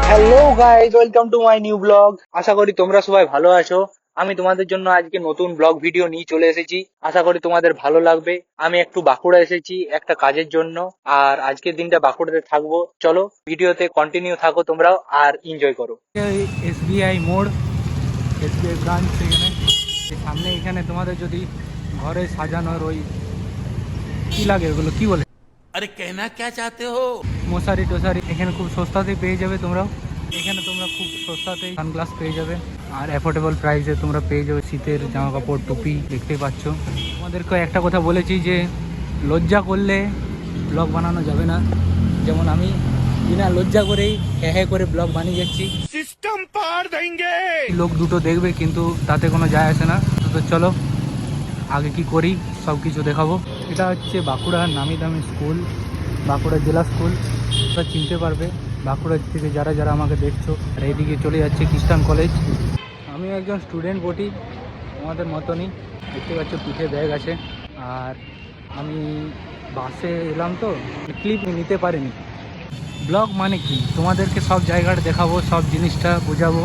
Hello guys, welcome to my new blog. আশা করি তোমরা সবাই ভালো আছো। আমি তোমাদের জন্য আজকে নতুন ব্লগ ভিডিও নিয়ে চলে এসেছি। আশা করি তোমাদের ভালো লাগবে। আমি একটু বাঁকুড়া এসেছি একটা কাজের জন্য, আর আজকের দিনটা বাঁকুড়াতে থাকবো। চলো ভিডিওতে কন্টিনিউ থাকো তোমরাও, আর এনজয় করো। এসবিআই মোড়, এসবিআই ব্রাঞ্চ, এখানে সামনে এখানে তোমাদের যদি ঘরে সাজানোর ওই কি লাগে ওগুলো কি বলে, अरे कहना क्या चाहते हो। মশারি টশারি এখানে খুব সস্তাতেই পেয়ে যাবে তোমরাও। এখানে তোমরা খুব সস্তাতেই সানগ্লাস পেয়ে যাবে, আর অ্যাফোর্ডেবল প্রাইসে তোমরা পেয়ে যাবে শীতের জামা কাপড়, টুপি। দেখতেই পাচ্ছ। তোমাদেরকে একটা কথা বলেছি যে লজ্জা করলে ব্লগ বানানো যাবে না। যেমন আমি বিনা লজ্জা করেই হ্যাঁ করে ব্লগ বানিয়ে যাচ্ছি। सिस्टम पार देंगे। লোক দুটো দেখবে কিন্তু তাতে কোনো যায় আসে না। তো চলো আগে কি করি সব কিছু দেখাবো। এটা হচ্ছে বাঁকুড়ার নামি দামি স্কুল, বাঁকুড়া জেলা স্কুল। তোমরা চিনতে পারবে বাঁকুড়া থেকে যারা যারা আমাকে দেখছো। আর এইদিকে চলে যাচ্ছে খ্রিস্টান কলেজ। আমি একজন স্টুডেন্ট বটি, আমাদের মতনই। দেখতে পাচ্ছ পিঠে ব্যাগ আছে। আর আমি বাসে এলাম তো ক্লিপ নিতে পারিনি। ব্লগ মানে কি, তোমাদেরকে সব জায়গাটা দেখাবো, সব জিনিসটা বোঝাবো।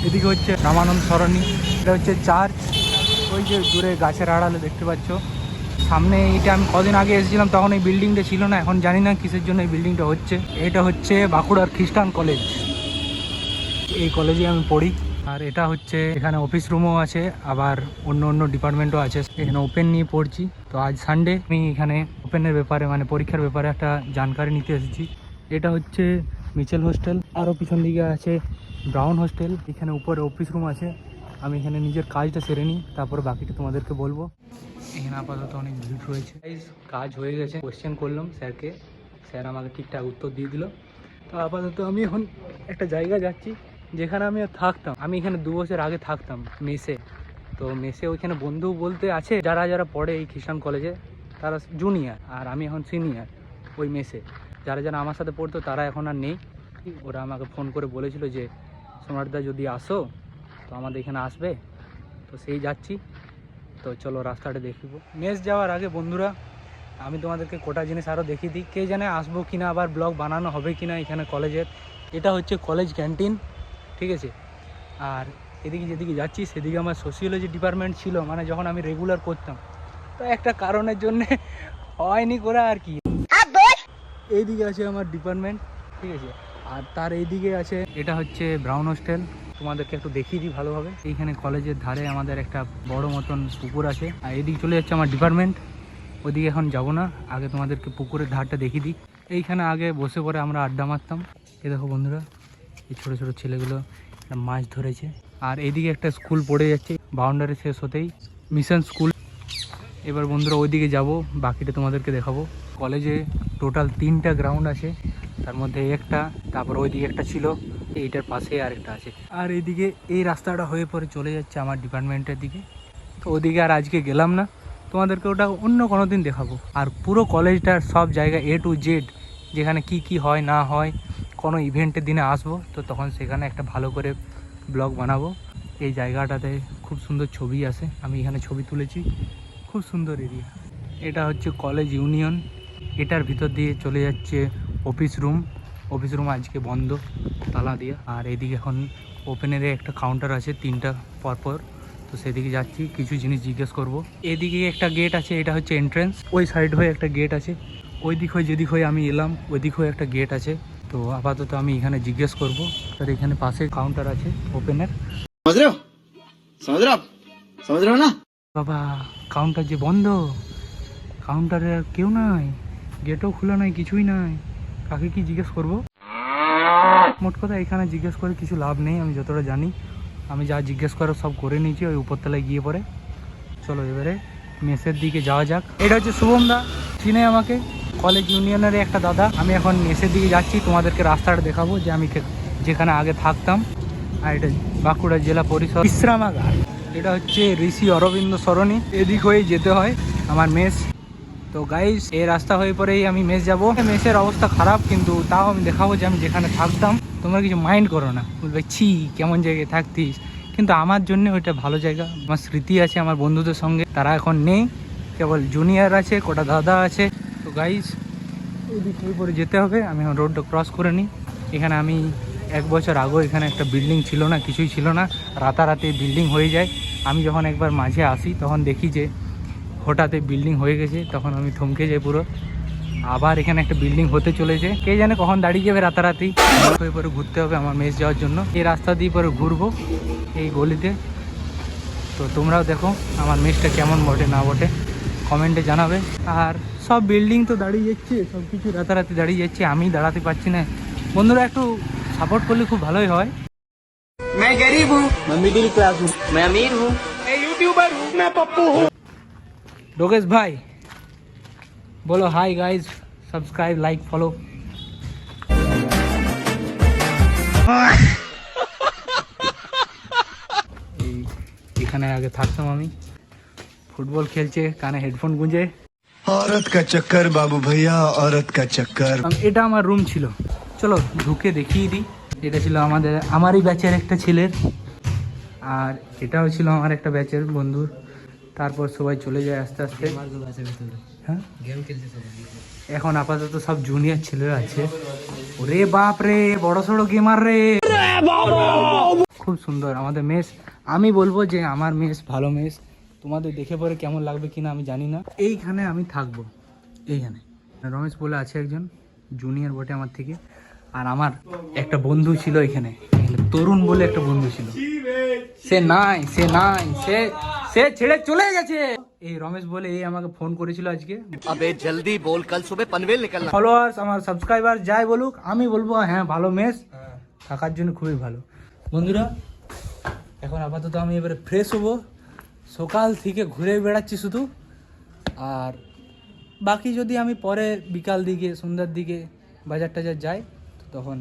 এদিকে হচ্ছে রামানন্দ সরণি, এটা হচ্ছে চার্চ। ওই যে দূরে গাছের আড়ালে দেখতে পাচ্ছ সামনে। এইটা আমি কদিন আগে এসেছিলাম, তখন এই বিল্ডিংটা ছিল না। এখন জানি না কিসের জন্য এই বিল্ডিংটা হচ্ছে। এটা হচ্ছে বাঁকুড়ার খ্রিস্টান কলেজ, এই কলেজে আমি পড়ি। আর এটা হচ্ছে এখানে অফিস রুমও আছে, আবার অন্য অন্য ডিপার্টমেন্টও আছে। এখানে ওপেন নিয়ে পড়ছি। তো আজ সানডে, আমি এখানে ওপেনের ব্যাপারে মানে পরীক্ষার ব্যাপারে একটা জানকারি নিতে এসেছি। এটা হচ্ছে মিচেল হোস্টেল, আরও পিছন দিকে আছে ব্রাউন হোস্টেল। এখানে উপরে অফিস রুম আছে। আমি এখানে নিজের কাজটা সেরে নিই, তারপর বাকিটা তোমাদেরকে বলবো। এখানে আপাতত অনেক ভিড় রয়েছে। কাজ হয়ে গেছে, কোয়েশ্চেন করলাম স্যারকে, স্যার আমাকে ঠিকঠাক উত্তর দিয়ে দিল। তো আপাতত আমি এখন একটা জায়গা যাচ্ছি যেখানে আমি থাকতাম। আমি এখানে 2 বছর আগে থাকতাম মেসে। তো মেসে ওইখানে বন্ধু বলতে আছে যারা যারা পড়ে এই খ্রিস্টান কলেজে, তারা জুনিয়র, আর আমি এখন সিনিয়র ওই মেসে। যারা যারা আমার সাথে পড়তো তারা এখন আর নেই। ওরা আমাকে ফোন করে বলেছিল যে সোনারদা যদি আসো তো আমাদের এখানে আসবে। তো সেই যাচ্ছি। তো চলো রাস্তাটা দেখিব। মেস যাওয়ার আগে বন্ধুরা আমি তোমাদেরকে কোটা জিনিস আরও দেখিয়ে দিই। কে জানে আসবো কিনা, আবার ব্লগ বানানো হবে কিনা এখানে কলেজের। এটা হচ্ছে কলেজ ক্যান্টিন, ঠিক আছে। আর এদিকে যেদিকে যাচ্ছি সেদিকে আমার সোশিওলজি ডিপার্টমেন্ট ছিল, মানে যখন আমি রেগুলার করতাম। তো একটা কারণের জন্যে হয়নি করা আর কি। এইদিকে আছে আমার ডিপার্টমেন্ট, ঠিক আছে। আর তার এইদিকে আছে, এটা হচ্ছে ব্রাউন হোস্টেল। তোমাদেরকে একটু দেখিয়ে দিই ভালোভাবে। এইখানে কলেজের ধারে আমাদের একটা বড় মতন পুকুর আছে। আর এদিকে চলে যাচ্ছে আমার ডিপার্টমেন্ট। ওদিকে এখন যাব না, আগে তোমাদেরকে পুকুরের ধারটা দেখিয়ে দিই। এইখানে আগে বসে পড়ে আমরা আড্ডা মারতাম। এই দেখো বন্ধুরা, এই ছোটো ছোটো ছেলেগুলো মাছ ধরেছে। আর এইদিকে একটা স্কুল পড়ে যাচ্ছে বাউন্ডারি শেষ হতেই, মিশন স্কুল। এবার বন্ধুরা ওইদিকে যাব, বাকিটা তোমাদেরকে দেখাবো। কলেজে টোটাল 3টা গ্রাউন্ড আছে, তার মধ্যে একটা, তারপর ওইদিকে একটা ছিল, এইটার পাশে আরেকটা আছে। আর এইদিকে এই রাস্তাটা হয়ে পরে চলে যাচ্ছে আমার ডিপার্টমেন্টের দিকে। তো ওদিকে আর আজকে গেলাম না, তোমাদেরকে ওটা অন্য কোনো দিন দেখাবো। আর পুরো কলেজটার সব জায়গা A to Z, যেখানে কি কি হয় না হয়, কোনো ইভেন্টের দিনে আসবো তো তখন সেখানে একটা ভালো করে ব্লগ বানাবো। এই জায়গাটাতে খুব সুন্দর ছবি আসে, আমি এখানে ছবি তুলেছি। খুব সুন্দর এরিয়া। এটা হচ্ছে কলেজ ইউনিয়ন, এটার ভিতর দিয়ে চলে যাচ্ছে অফিস রুম। অফিস রুম আজকে বন্ধ, তালা দিয়ে। আর এদিকে এখন ওপেনের একটা কাউন্টার আছে 3টা পরপর। তো সেদিকে যাচ্ছি, কিছু জিনিস জিজ্ঞেস করব। এদিকে একটা গেট আছে, এটা হচ্ছে এন্ট্রেন্স। ওই সাইড হয়ে একটা গেট আছে, ওই দিক হয়ে যেদিক হয়ে আমি এলাম ওই দিক হয়ে একটা গেট আছে। তো আপাতত আমি এখানে জিজ্ঞেস করব। তার এখানে পাশে কাউন্টার আছে ওপেনের। समझ रहे हो ना। বাবা, কাউন্টার যে বন্ধ, কাউন্টারে আর কেউ নাই, গেটও খোলা নাই, কিছুই নাই। কাকে কি জিজ্ঞেস করব? মোট কথা এখানে জিজ্ঞেস করে কিছু লাভ নেই, আমি যতটা জানি। আমি যা জিজ্ঞেস করার সব করে নিয়েছি ওই উপরতলায় গিয়ে পরে। চলো এবারে মেসের দিকে যাওয়া যাক। এটা হচ্ছে শুভম দা, চিনে আমাকে, কলেজ ইউনিয়নের একটা দাদা। আমি এখন মেসের দিকে যাচ্ছি, তোমাদেরকে রাস্তাটা দেখাবো যে আমি যেখানে আগে থাকতাম। আর এটা বাঁকুড়া জেলা পরিষদ বিশ্রামাগার। এটা হচ্ছে ঋষি অরবিন্দ সরণি, এদিক হয়ে যেতে হয় আমার মেস। তো গাইস এই রাস্তা হয়ে পরেই আমি মেস যাব। মেসের অবস্থা খারাপ, কিন্তু তাও আমি দেখাবো যে আমি যেখানে থাকতাম। তোমরা কিছু মাইন্ড করো না, বলবে ছি কেমন জায়গায় থাকতিস, কিন্তু আমার জন্য ওইটা ভালো জায়গা। আমার স্মৃতি আছে আমার বন্ধুদের সঙ্গে, তারা এখন নেই, কেবল জুনিয়র আছে, কটা দাদা আছে। তো গাইস ওই দিক হয়ে পরে যেতে হবে। আমি এখন রোডটা ক্রস করে নিই। এখানে আমি 1 বছর আগেও এখানে একটা বিল্ডিং ছিল না, কিছুই ছিল না, রাতারাতি বিল্ডিং হয়ে যায়। আমি যখন একবার মাঝে আসি তখন দেখি যে হঠাৎ বিল্ডিং হয়ে গেছে, তখন আমি থমকে যাই পুরো। আবার এখানে একটা বিল্ডিং হতে চলেছে, কে জানে কখন দাঁড়িয়ে যাবে রাতারাতি। পরে ঘুরতে হবে আমার মেস যাওয়ার জন্য, এই রাস্তা দিয়ে পরে ঘুরবো এই গলিতে। তো তোমরাও দেখো আমার মেসটা কেমন বটে না বটে, কমেন্টে জানাবে। আর সব বিল্ডিং তো দাঁড়িয়ে যাচ্ছে, সব কিছু রাতারাতি দাঁড়িয়ে যাচ্ছে, আমি দাঁড়াতে পারছি না। বন্ধুরা একটু সাপোর্ট করলে খুব ভালোই হয়। मैं गरीब हूँ, मैं मिडिल क्लास हूँ, मैं अमीर हूँ, मैं यूट्यूबर हूँ, मैं पप्पू हूँ। योगेश भाई बोलो hi guys, subscribe like follow. এখানে আগে থাকতাম আমি, ফুটবল খেলছে, কানে হেডফোন গুঁজে। औरत का चक्कर बाबू भैया, औरत का चक्कर। এটা আমার রুম ছিল, চলো ঢুকে দেখিয়ে দিই। এটা ছিল আমারই ব্যাচের একটা ছেলের, আর এটাও ছিল আমার একটা ব্যাচের বন্ধুর। তারপর সবাই চলে যায় আস্তে আস্তে। হ্যাঁ এখন আপাতত সব জুনিয়র ছেলেরা আছে। ওরে বাপ রে, বড় সড়ো গেমার রে, খুব সুন্দর আমাদের মেস। আমি বলবো যে আমার মেস ভালো মেস, তোমাদের দেখে পরে কেমন লাগবে কিনা আমি জানি না। এইখানে আমি থাকবো, এইখানে রমেশ বলে আছে একজন জুনিয়র বটে আমার থেকে। আর আমার একটা বন্ধু ছিল এখানে, তরুণ বলে একটা বন্ধু ছিল, সে নাই সে ছেড়ে চলে গেছে। এই রমেশ বলে এই আমাকে ফোন করেছিল আজকে। अबे जल्दी बोल, कल सुबह पनवेल निकलना। ফলোয়ার্স আমার সাবস্ক্রাইবার যাই বলুক, আমি বলবো হ্যাঁ ভালো মেস, থাকার জন্য খুবই ভালো। বন্ধুরা এখন আপাতত আমি এবারে ফ্রেশ হবো, সকাল থেকে ঘুরে বেড়াচ্ছি শুধু। আর বাকি যদি আমি পরে বিকাল দিকে সন্ধ্যার দিকে বাজার টাজার যাই, তখন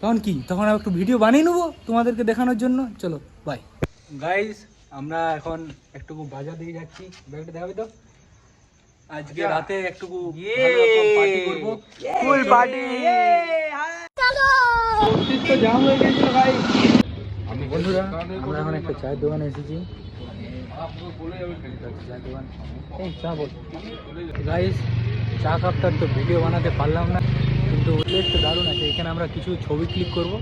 আমি একটু ভিডিও বানিয়ে নেবো তোমাদেরকে দেখানোর জন্য। চলো বাই গাইস, আমরা এখন একটুকু বাজার দিকে যাচ্ছি। ব্যাগটা দেখাবি তো? আজকে রাতে একটুকু পার্টি করবো, ফুল পার্টি। তো জাম হয়ে গেছিল ভাই। বন্ধুরা আমরা এখন একটা চায়ের দোকানে এসেছি, চায়ের দোকান। এই চা বল গাইস, চা কাপটার তো ভিডিও বানাতে পারলাম না, কিন্তু প্লেসটা দারুণ আছে। এখানে আমরা কিছু ছবি ক্লিক করব,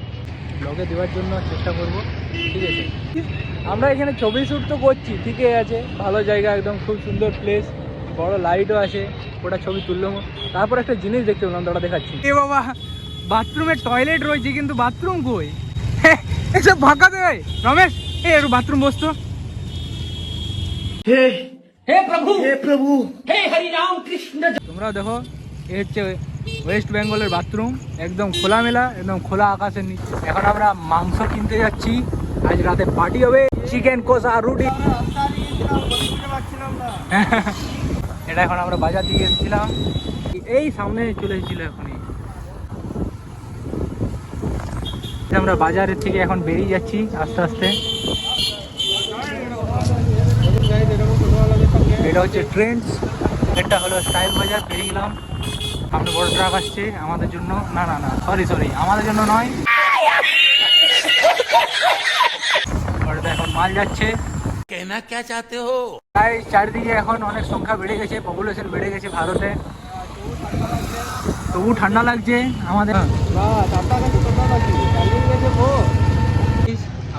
ব্লগে দেওয়ার জন্য চেষ্টা করব, ঠিক আছে? আমরা এখানে ছবি শ্যুট তো করছি, ঠিকই আছে, ভালো জায়গা একদম, খুব সুন্দর প্লেস, বড় লাইটও আছে, ওটা ছবি তুললাম। তারপর একটা জিনিস দেখতে পেলাম, ওটা দেখাচ্ছি। এ বাবা, বাথরুমে টয়লেট রয়েছে কিন্তু বাথরুম কই? এসব ফাঁকা দেয়। রমেশ একটু বাথরুম বসতো। হে প্রভু হে হরি রাম কৃষ্ণ। তোমরাও দেখো, এ হচ্ছে ওয়েস্ট বেঙ্গলের বাথরুম, একদম খোলামেলা, একদম খোলা আকাশের নিচে। এখন আমরা মাংস কিনতে যাচ্ছি, আজ রাতে পার্টি হবে, চিকেন কষা রুটি। এটা এখন আমরা বাজার দিকে এসেছিলাম, এই সামনে চলে এসেছিল এখনই। আমরা বাজারের থেকে এখন বেরিয়ে যাচ্ছি আস্তে আস্তে। এটা হচ্ছে ট্রেন্ডস, এটা হলো স্টাইল বাজার। বেরিয়ে গেলাম, সামনে বড় ট্রাক আসছে আমাদের জন্য। না সরি আমাদের জন্য নয়, এখন মাল যাচ্ছে। कहना क्या चाहते हो? তাই চারিদিকে এখন অনেক সংখ্যা বেড়ে গেছে, পপুলেশন বেড়ে গেছে ভারতে, তবু ঠান্ডা লাগছে আমাদের।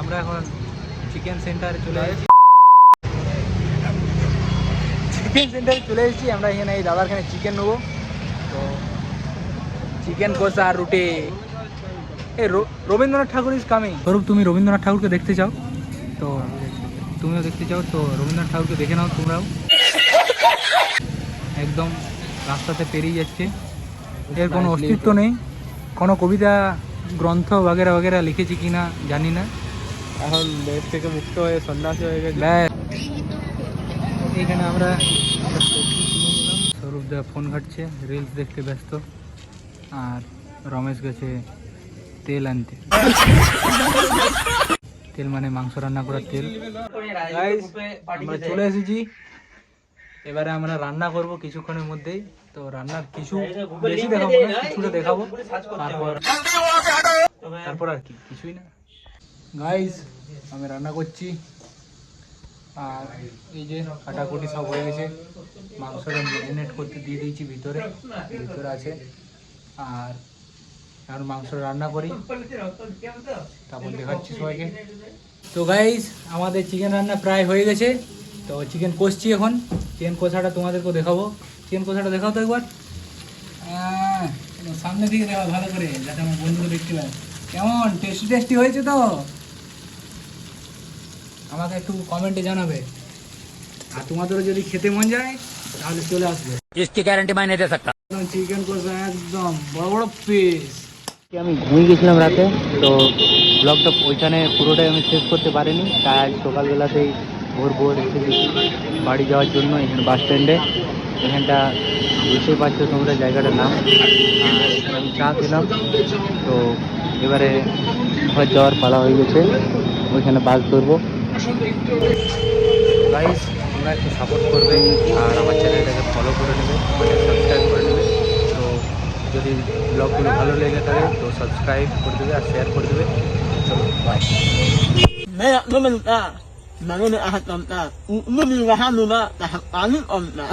আমরা এখন চিকেন সেন্টারে চলে এসেছি, আমরা এখানে এই দাদার এখানে চিকেন নেবো। তো চিকেন কষা আর রুটি। এই রবীন্দ্রনাথ ঠাকুর ইজ কামিং। স্বরূপ, তুমি রবীন্দ্রনাথ ঠাকুরকে দেখতে চাও তো তুমিও দেখতে চাও তো রবীন্দ্রনাথ ঠাকুরকে দেখে নাও তোমরাও। একদম রাস্তাতে পেরিয়ে যাচ্ছে, এর কোনো অস্তিত্ব নেই। কোনো কবিতা গ্রন্থ বাগেরা লিখেছি কিনা জানি না, এখন দেশ থেকে মুক্ত হয়ে সন্ন্যাসী হয়ে গেছে। এখানে আমরা স্বরূপ দা ফোন ঘাটছে, রিলস দেখতে ব্যস্ত, আর রমেশ গেছে তেল আনতে। তেল মানে মাংস রান্না করার তেল। আমরা চলে এসেছি, এবারে আমরা রান্না করব কিছুক্ষণের মধ্যেই। তো রান্নার কিছু বেশি দেখাবো না, কিছুটা দেখাবো, তারপর আর কিছুই না। গাইস আমি রান্না করছি, আর এই যে কাটাকুটি সব হয়ে গেছে, মাংসটা ম্যারিনেট করতে দিয়ে দিয়েছি, ভিতরে আছে। আর আর মাংস রান্না করি, তারপর দেখাচ্ছি সবাইকে। তো গাইস আমাদের চিকেন রান্না প্রায় হয়ে গেছে, তো চিকেন কষছি এখন। চিকেন কষাটা তোমাদেরকেও দেখাবো। চিকেন কষাটা দেখাও তো একবার, সামনে দিকে দেওয়া ভালো করে, যাতে আমার বন্ধুকে দেখতে পায়। কেমন টেস্টি টেস্টি হয়েছে তো? আমাকে একটু কমেন্টে জানাবে। আর তোমাদেরও যদি খেতে মন যায় তাহলে চলে আসবে। इसकी गारंटी मैं नहीं दे सकता। চিকেন কষা একদম বড় বড় পিস। আমি ঘুমিয়ে গেছিলাম রাতে, তো ব্লগটা ওইখানে পুরোটাই আমি শেষ করতে পারিনি। তাই আজ সকালবেলাতেই ভোর ভোর এসে গেছি বাড়ি যাওয়ার জন্য, এখানে বাস স্ট্যান্ডে। এখানটা বুঝতেই পারছো তোমরা জায়গাটার নাম। আর এখানে আমি চা খেলাম, তো এবারে ঘর যাওয়ার পালা হয়ে গেছে, ওইখানে বাস ধরবো। গাইস তোমরা একটু সাপোর্ট করবে আর আমার চ্যানেলটাকে ফলো করে নেবে, মানে সাবস্ক্রাইব করে নেবে। তো যদি ব্লগগুলো ভালো লেগে থাকে তো সাবস্ক্রাইব করে দেবে আর শেয়ার করে দেবে। চলো বাই। मैं तो मिलता मैंने आह तमता मुझे वहां मिला पानी कमता